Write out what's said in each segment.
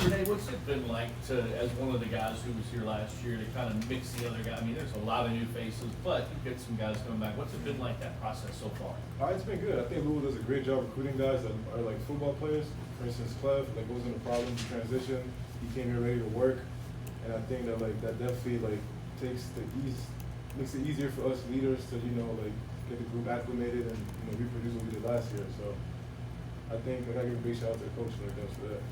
Rene, what's it been like to, as one of the guys who was here last year, to kind of mix the other guys? I mean, there's a lot of new faces, but you get some guys coming back. What's it been like, that process so far? It's been good. I think Louisville does a great job recruiting guys that are like football players. For instance, Clev, like, wasn't a problem to transition. He came here ready to work, and I think that like that definitely like makes it easier for us leaders to like get the group acclimated and reproduce what we did last year. So I think I gotta give a big shout out to the coach like that for that.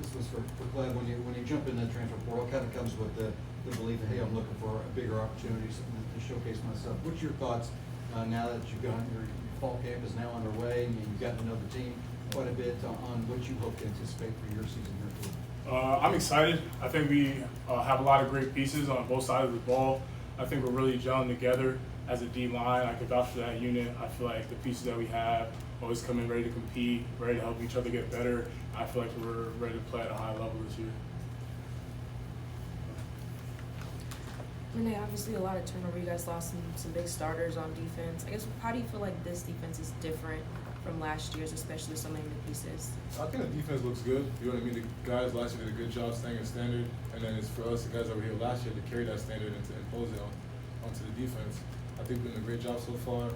This was for Clev. When you jump in that transfer portal, kind of comes with the belief that, hey, I'm looking for a bigger opportunity to showcase myself. What's your thoughts now that you've got your fall camp is now underway and you've gotten to know the team quite a bit on what you hope to anticipate for your season here? I'm excited. I think we have a lot of great pieces on both sides of the ball. I think we're really gelling together as a D line. I can vouch for that unit. I feel like the pieces that we have always come in ready to compete, ready to help each other get better. I feel like we're ready to play at a high level this year. Rene, obviously a lot of turnover. You guys lost some big starters on defense. I guess, how do you feel like this defense is different from last year's, especially with so many new pieces? I think the defense looks good. You know what I mean? The guys last year did a good job staying in standard, and then it's for us, the guys that were here last year, to carry that standard and to impose it onto the defense. I think we've done a great job so far.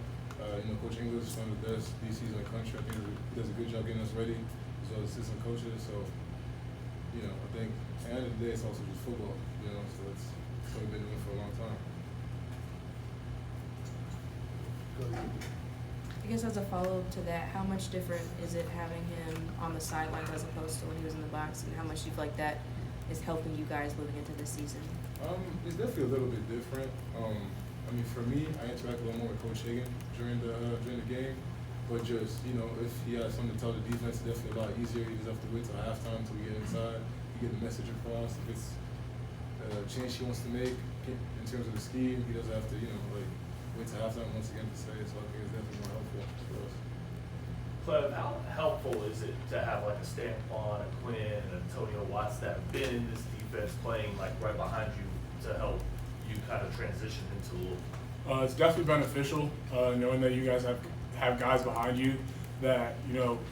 Coach English is one of the best DCs in the country. I think he does a good job getting us ready, as well as assistant coaches. So, I think at the end of the day, it's also just football. So it's what we've been doing for a long time. I guess as a follow-up to that, how much different is it having him on the sidelines as opposed to when he was in the box, and how much do you feel like that is helping you guys moving into this season? It's definitely a little bit different. For me, I interact a lot more with Coach Hagan during the game, but just if he has something to tell the defense, it's definitely a lot easier. He doesn't have to wait till halftime till we get inside. He get the message across. If it's a change he wants to make in terms of the scheme, he doesn't have to wait till halftime once again to say it. So I think it's definitely more helpful for us. Clev, how helpful is it to have like a Stampon, a Quinn, and Antonio Watts that have been in this defense playing like right behind you to help you kind of transition into Louisville? It's definitely beneficial knowing that you guys have guys behind you that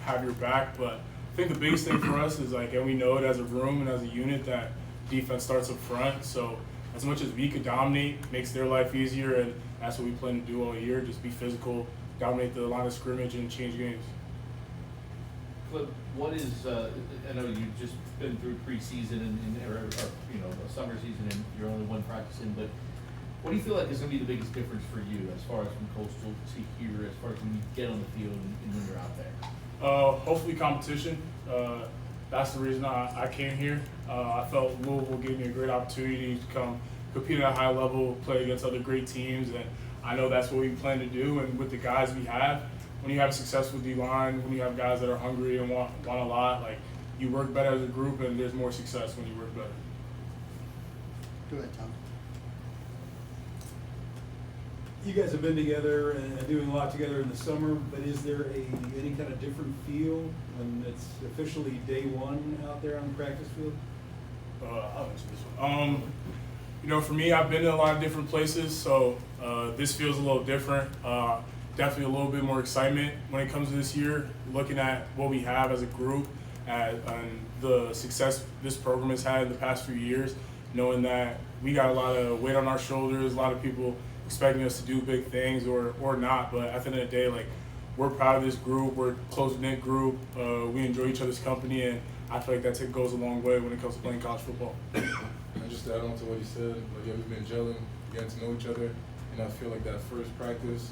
have your back. But I think the biggest thing for us is and we know it as a room and as a unit, that defense starts up front. So as much as we could dominate, makes their life easier, and that's what we plan to do all year. Just be physical, dominate the line of scrimmage, and change games. Clev, what is I know you've just been through preseason or a summer season, and you're only one practice in, but what do you feel like is going to be the biggest difference for you as far as from Coastal to here, as far as when you get on the field and when you're out there? Hopefully competition. That's the reason I came here. I felt Louisville gave me a great opportunity to come compete at a high level, play against other great teams, and I know that's what we plan to do. And with the guys we have, when you have a successful D-line, when you have guys that are hungry and want a lot, you work better as a group, and there's more success when you work better. Go ahead, Tom. You guys have been together and doing a lot together in the summer, but is there any kind of different feel when it's officially day one out there on the practice field? I'll answer this one. For me, I've been in a lot of different places, so this feels a little different. Definitely a little bit more excitement when it comes to this year, looking at what we have as a group and the success this program has had in the past few years, knowing that we got a lot of weight on our shoulders, a lot of people expecting us to do big things or not, but at the end of the day, we're proud of this group. We're a close-knit group. We enjoy each other's company, and I feel like that goes a long way when it comes to playing college football. And just to add on to what he said, we've been gelling, getting to know each other, and I feel like that first practice,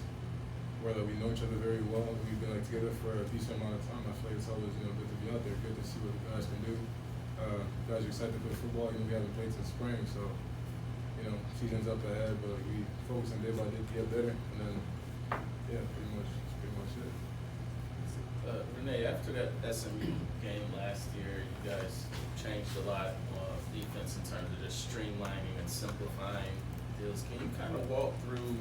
where we know each other very well, we've been together for a decent amount of time. I feel like it's always good to be out there, good to see what the guys can do. Guys are excited to play football. We haven't played since spring, so season's up ahead, but we focus on day by day to get better, and then that's pretty much it. Rene, after that SMU game last year, you guys changed a lot of defense in terms of just streamlining and simplifying deals. Can you kind of walk through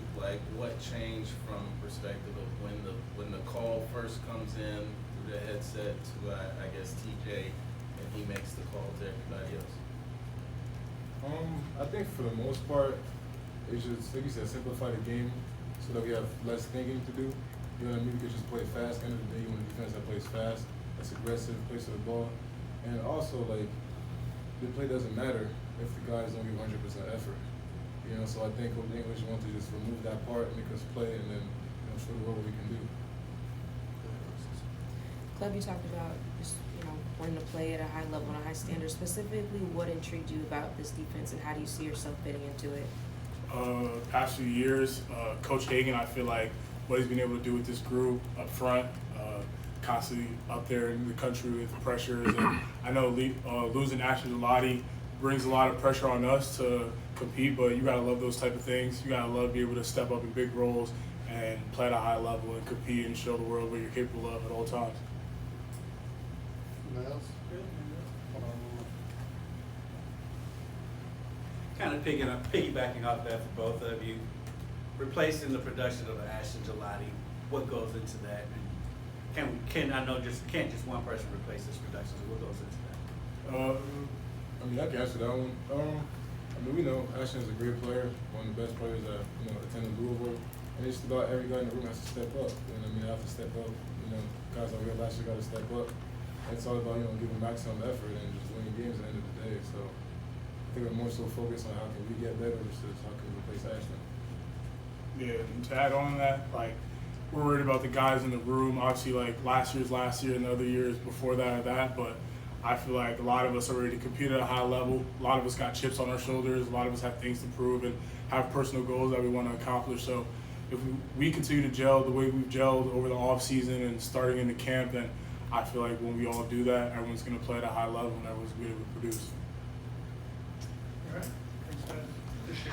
what changed from perspective of when the call first comes in through the headset to I guess TJ, and he makes the call to everybody else? I think for the most part, it's just, like you said, simplify the game so that we have less thinking to do. You know what I mean? We can just play fast. At the end of the day, you want a defense that plays fast, that's aggressive, plays to the ball. And also, like, the play doesn't matter if the guys don't give 100% effort. You know, so I think Coach English wants to just remove that part, make us play, and then show the world what we can do. Clev, you talked about just, wanting to play at a high level and a high standard. Specifically, what intrigued you about this defense, and how do you see yourself fitting into it? Past few years, Coach Hagan, I feel like what he's been able to do with this group up front, constantly up there in the country with pressures. And I know losing Ashton Gelati brings a lot of pressure on us to compete, but you gotta love those type of things. You gotta love being able to step up in big roles and play at a high level and compete and show the world what you're capable of at all times. Anyone else? Kind of piggybacking off that for both of you, replacing the production of Ashton Gelati, what goes into that? And can't just one person replace this production, so what goes into that? I mean, I can answer that one. I mean, we know Ashton is a great player, one of the best players that attended Louisville, and it's just about every guy in the room has to step up. And I mean, I have to step up. Guys like we had last year got to step up. It's all about giving maximum effort and just winning games at the end of the day. So I think we're more so focused on how can we get better versus how can we replace Ashton. Yeah, and to add on to that, like, we're worried about the guys in the room. Obviously, like, last year and the other years before that, but I feel like a lot of us are ready to compete at a high level. A lot of us got chips on our shoulders. A lot of us have things to prove and have personal goals that we want to accomplish. So if we continue to gel the way we've gelled over the off season and starting into camp, then I feel like when we all do that, everyone's going to play at a high level and everyone's going to be able to produce. All right. Thanks, guys. Appreciate it.